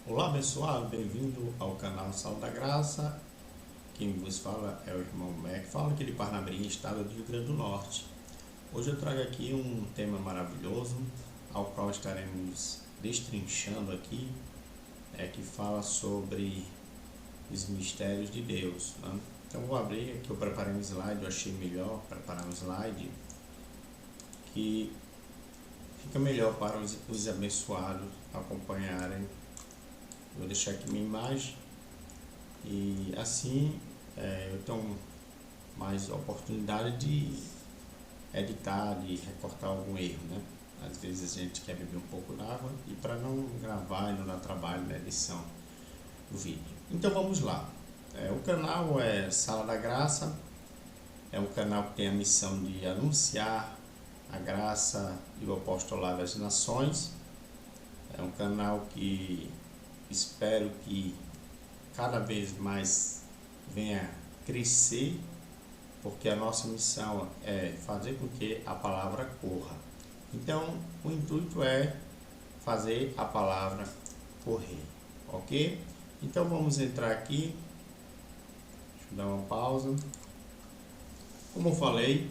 Olá, abençoado, bem-vindo ao canal Sal da Graça. Quem vos fala é o irmão Mac, fala aqui de Parnamirim, estado do Rio Grande do Norte. Hoje eu trago aqui um tema maravilhoso, ao qual estaremos destrinchando aqui, que fala sobre os mistérios de Deus, né? Então vou abrir aqui, eu preparei um slide, eu achei melhor preparar um slide que fica melhor para os abençoados acompanharem. Vou deixar aqui minha imagem e assim eu tenho mais oportunidade de editar, de recortar algum erro, né? Às vezes a gente quer beber um pouco d'água e para não gravar e não dar trabalho na edição do vídeo. Então vamos lá. O canal é Sala da Graça, é um canal que tem a missão de anunciar a graça e o apostolado às nações. É um canal que espero que cada vez mais venha crescer, porque a nossa missão é fazer com que a palavra corra. Então, o intuito é fazer a palavra correr, ok? Então, vamos entrar aqui. Deixa eu dar uma pausa. Como eu falei,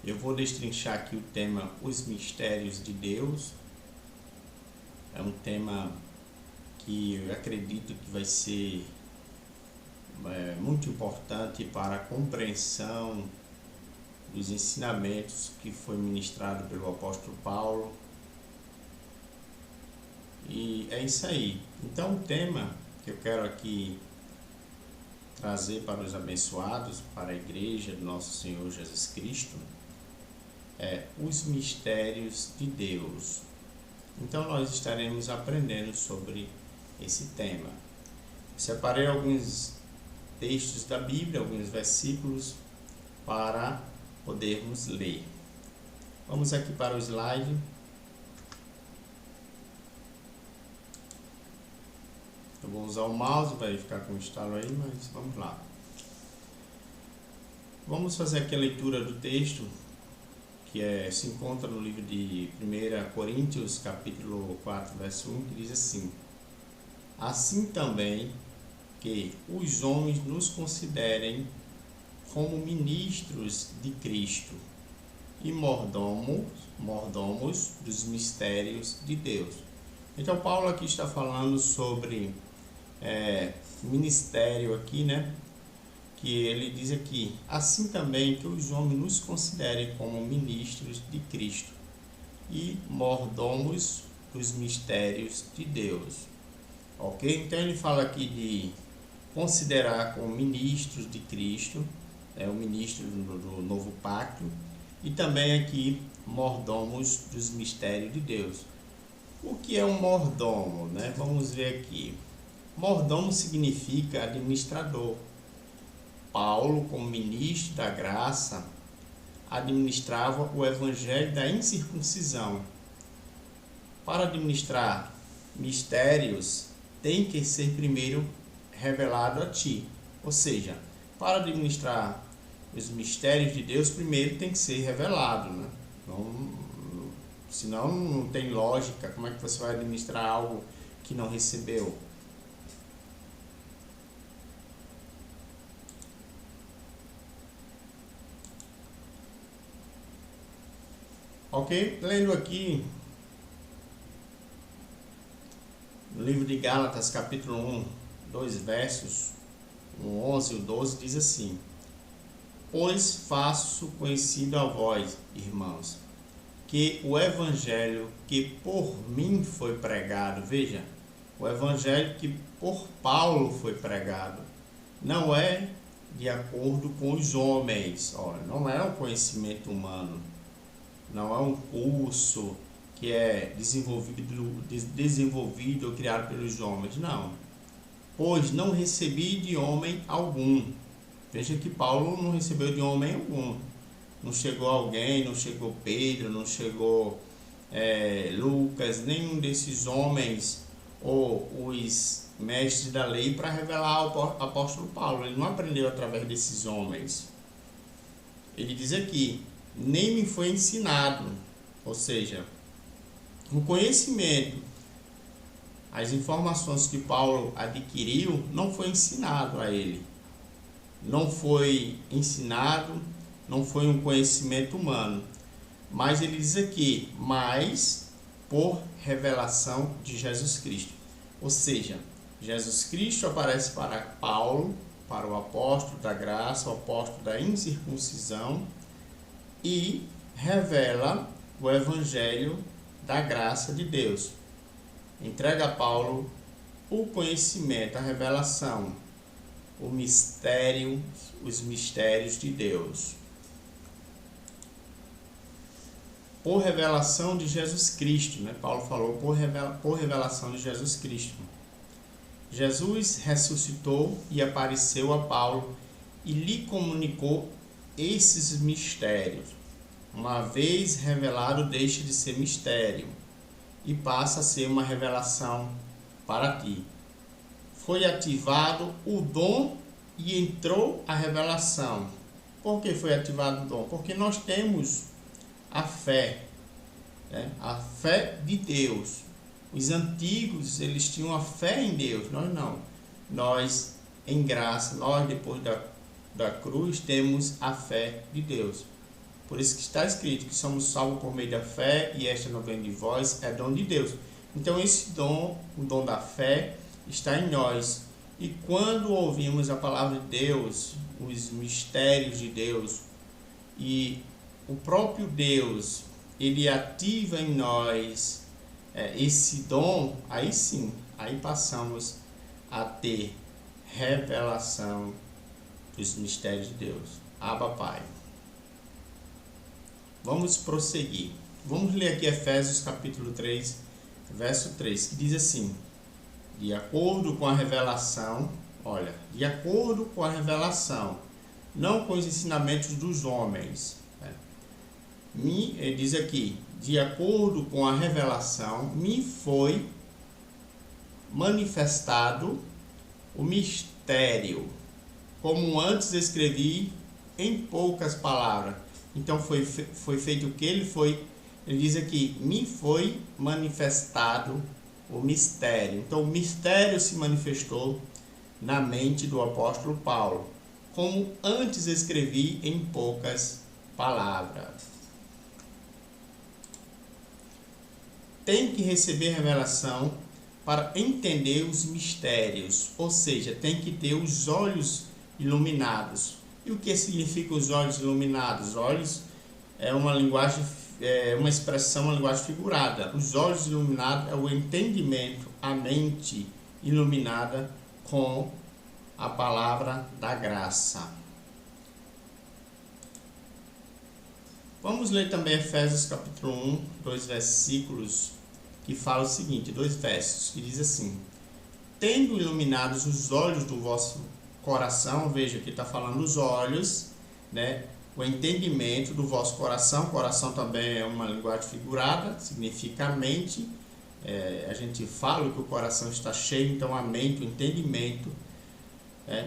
eu vou destrinchar aqui o tema Os Mistérios de Deus. É um tema que eu acredito que vai ser muito importante para a compreensão dos ensinamentos que foi ministrado pelo apóstolo Paulo. E é isso aí. Então o tema que eu quero aqui trazer para os abençoados, para a igreja do nosso Senhor Jesus Cristo, é os mistérios de Deus. Então nós estaremos aprendendo sobre esse tema. Separei alguns textos da Bíblia, alguns versículos para podermos ler. Vamos aqui para o slide. Eu vou usar o mouse, vai ficar com o estalo aí, mas vamos lá. Vamos fazer aqui a leitura do texto, que se encontra no livro de 1 Coríntios, capítulo 4, verso 1, que diz assim: assim também que os homens nos considerem como ministros de Cristo e mordomos dos mistérios de Deus. Então Paulo aqui está falando sobre ministério aqui, né? Que ele diz aqui, assim também que os homens nos considerem como ministros de Cristo e mordomos dos mistérios de Deus. Ok? Então ele fala aqui de considerar como ministros de Cristo, o ministro do novo pacto, e também aqui mordomos dos mistérios de Deus. O que é um mordomo, né? Vamos ver aqui. Mordomo significa administrador. Paulo, como ministro da graça, administrava o evangelho da incircuncisão. Para administrar mistérios, tem que ser primeiro revelado a ti. Ou seja, para administrar os mistérios de Deus, primeiro tem que ser revelado, né? Senão não tem lógica. Como é que você vai administrar algo que não recebeu? Ok? Lendo aqui no livro de Gálatas, capítulo 1, 2 versos, o 11 e o 12, diz assim: pois faço conhecido a vós, irmãos, que o evangelho que por mim foi pregado, veja, o evangelho que por Paulo foi pregado, não é de acordo com os homens. Olha, não é um conhecimento humano, não é um curso que é desenvolvido ou criado pelos homens, não. Pois não recebi de homem algum. Veja que Paulo não recebeu de homem algum. Não chegou alguém, não chegou Pedro, não chegou Lucas, nenhum desses homens ou os mestres da lei para revelar ao apóstolo Paulo. Ele não aprendeu através desses homens. Ele diz aqui, nem me foi ensinado. Ou seja, o conhecimento As informações que Paulo adquiriu não foi ensinado a ele. Não foi ensinado, não foi um conhecimento humano. Mas ele diz aqui, mas por revelação de Jesus Cristo. Ou seja, Jesus Cristo aparece para Paulo, para o apóstolo da graça, o apóstolo da incircuncisão, e revela o evangelho da graça de Deus. Entrega a Paulo o conhecimento, a revelação, o mistério, os mistérios de Deus. Por revelação de Jesus Cristo, né? Paulo falou por revelação de Jesus Cristo. Jesus ressuscitou e apareceu a Paulo e lhe comunicou esses mistérios. Uma vez revelado, deixa de ser mistério e passa a ser uma revelação para ti. Foi ativado o dom e entrou a revelação. Por que foi ativado o dom? Porque nós temos a fé, né? A fé de Deus. Os antigos, eles tinham a fé em Deus, nós não. Nós, em graça, nós depois da cruz, temos a fé de Deus. Por isso que está escrito que somos salvos por meio da fé, e esta não vem de vós, é dom de Deus. Então esse dom, o dom da fé, está em nós. E quando ouvimos a palavra de Deus, os mistérios de Deus, e o próprio Deus, ele ativa em nós esse dom, aí sim, aí passamos a ter revelação dos mistérios de Deus. Abba, Pai. Vamos prosseguir. Vamos ler aqui Efésios capítulo 3, verso 3, que diz assim: de acordo com a revelação, olha, de acordo com a revelação, não com os ensinamentos dos homens. Ele diz aqui, de acordo com a revelação, me foi manifestado o mistério, como antes escrevi em poucas palavras. Então foi feito o que ele diz aqui, me foi manifestado o mistério. Então o mistério se manifestou na mente do apóstolo Paulo, como antes escrevi em poucas palavras. Tem que receber revelação para entender os mistérios, ou seja, tem que ter os olhos iluminados. E o que significa os olhos iluminados? Olhos é uma linguagem, uma expressão, uma linguagem figurada. Os olhos iluminados é o entendimento, a mente iluminada com a palavra da graça. Vamos ler também Efésios capítulo 1, 2 versículos, que fala o seguinte, 2 versos, que diz assim: tendo iluminados os olhos do vosso coração, veja que está falando os olhos, né? O entendimento do vosso coração. Coração também é uma linguagem figurada, significa a mente. A gente fala que o coração está cheio, então a mente, o entendimento.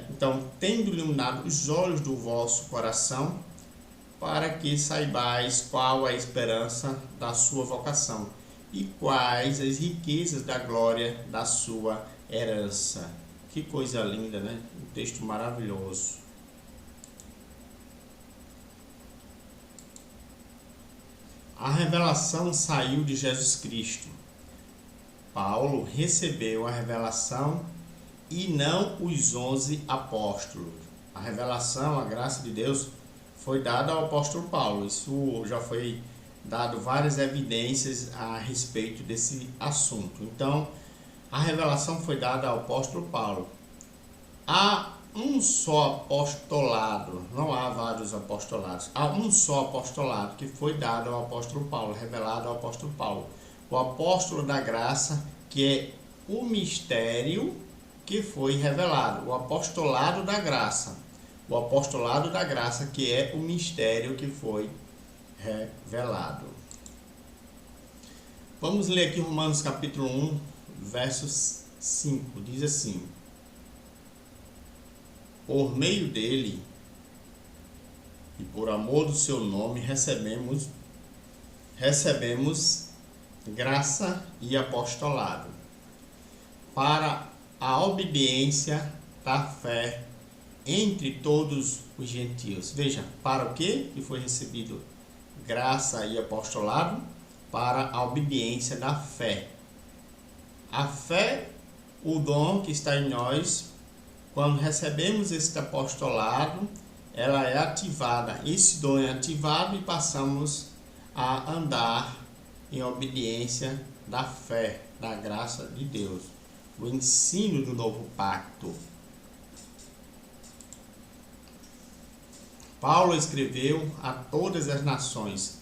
Então, tendo iluminado os olhos do vosso coração, para que saibais qual a esperança da sua vocação e quais as riquezas da glória da sua herança. Que coisa linda, né? Um texto maravilhoso. A revelação saiu de Jesus Cristo. Paulo recebeu a revelação e não os 11 apóstolos. A revelação, a graça de Deus, foi dada ao apóstolo Paulo. Isso já foi dado várias evidências a respeito desse assunto. Então, a revelação foi dada ao apóstolo Paulo. Há um só apostolado, não há vários apostolados. Há um só apostolado que foi dado ao apóstolo Paulo, revelado ao apóstolo Paulo. O apóstolo da graça, que é o mistério que foi revelado. O apostolado da graça. O apostolado da graça, que é o mistério que foi revelado. Vamos ler aqui Romanos capítulo 1, verso 5. Diz assim: por meio dele e por amor do seu nome recebemos graça e apostolado. para a obediência da fé entre todos os gentios. Veja, para o que foi recebido graça e apostolado? Para a obediência da fé. A fé, o dom que está em nós, quando recebemos este apostolado, ela é ativada, esse dom é ativado e passamos a andar em obediência da fé, da graça de Deus. O ensino do novo pacto. Paulo escreveu a todas as nações.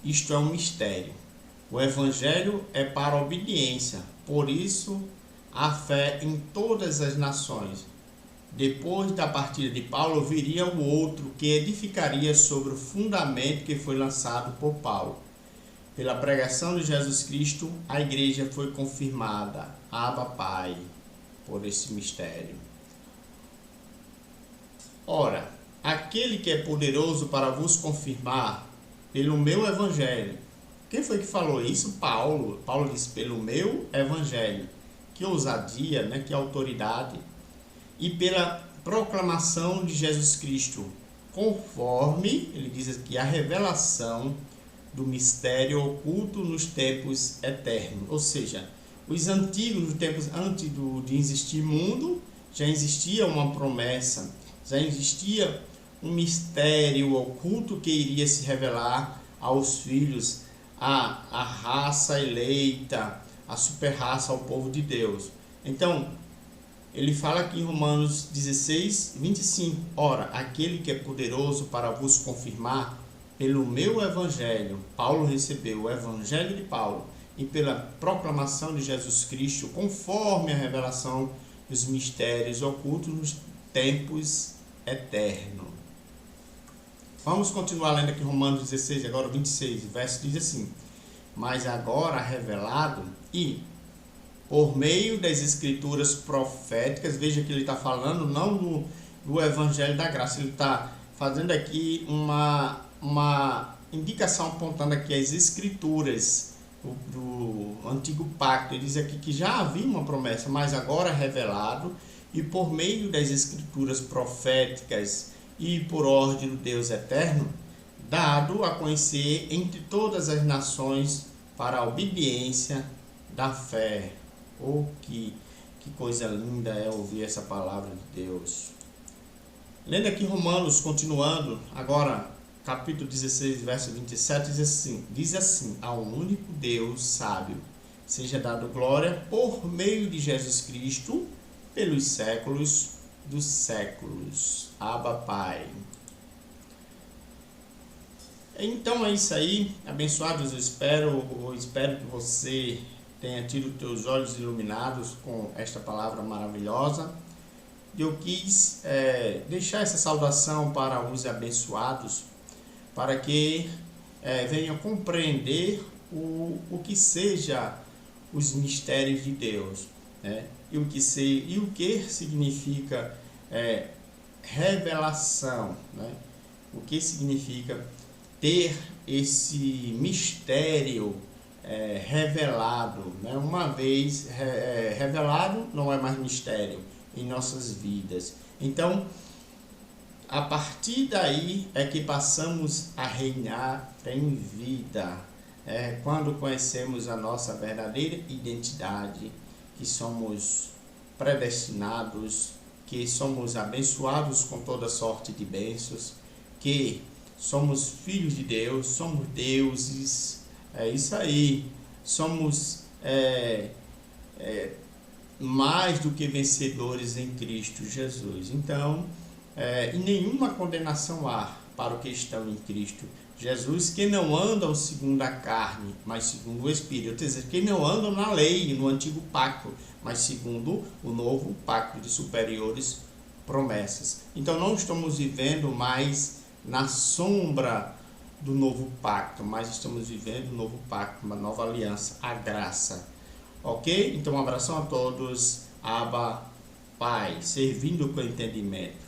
Isto é um mistério. O evangelho é para a obediência, por isso a fé em todas as nações. Depois da partida de Paulo, viria o outro que edificaria sobre o fundamento que foi lançado por Paulo. Pela pregação de Jesus Cristo, a igreja foi confirmada, Abba Pai, por esse mistério. Ora, aquele que é poderoso para vos confirmar pelo meu evangelho. Quem foi que falou isso? Paulo. Paulo disse, pelo meu evangelho. Que ousadia, né? Que autoridade. E pela proclamação de Jesus Cristo, conforme, ele diz aqui, a revelação do mistério oculto nos tempos eternos. Ou seja, os antigos, nos tempos antes de existir mundo, já existia uma promessa, já existia um mistério oculto que iria se revelar aos filhos, a raça eleita, a super-raça, ao povo de Deus. Então, ele fala aqui em Romanos 16, 25. Ora, aquele que é poderoso para vos confirmar pelo meu evangelho. Paulo recebeu o evangelho de Paulo e pela proclamação de Jesus Cristo, conforme a revelação dos mistérios ocultos nos tempos eternos. Vamos continuar lendo aqui Romanos 16, agora 26, o verso diz assim: mas agora revelado e por meio das escrituras proféticas, veja que ele está falando não do evangelho da graça, ele está fazendo aqui uma indicação apontando aqui as escrituras do antigo pacto. Ele diz aqui que já havia uma promessa, mas agora revelado e por meio das escrituras proféticas e por ordem do Deus eterno, dado a conhecer entre todas as nações para a obediência da fé. Oh, que coisa linda é ouvir essa palavra de Deus. Lendo aqui Romanos, continuando, agora capítulo 16, verso 27, diz assim, ao único Deus sábio, seja dado glória por meio de Jesus Cristo, pelos séculos dos séculos. Abba Pai. Então é isso aí, abençoados, eu espero que você tenha tido teus olhos iluminados com esta palavra maravilhosa. Eu quis deixar essa saudação para os abençoados, para que venham compreender o que seja os mistérios de Deus, né? E o que significa revelação, né? O que significa ter esse mistério revelado, né? Uma vez revelado, não é mais mistério em nossas vidas. Então, a partir daí é que passamos a reinar em vida, quando conhecemos a nossa verdadeira identidade, que somos predestinados, que somos abençoados com toda sorte de bênçãos, que somos filhos de Deus, somos deuses, é isso aí, somos mais do que vencedores em Cristo Jesus. Então, e nenhuma condenação há para o que estão em Cristo Jesus, que não andam segundo a carne, mas segundo o Espírito. Quer dizer, que não andam na lei, no antigo pacto, mas segundo o novo pacto de superiores promessas. Então, não estamos vivendo mais na sombra do novo pacto, mas estamos vivendo um novo pacto, uma nova aliança, a graça. Ok? Então, um abração a todos. Abba Pai, servindo com entendimento.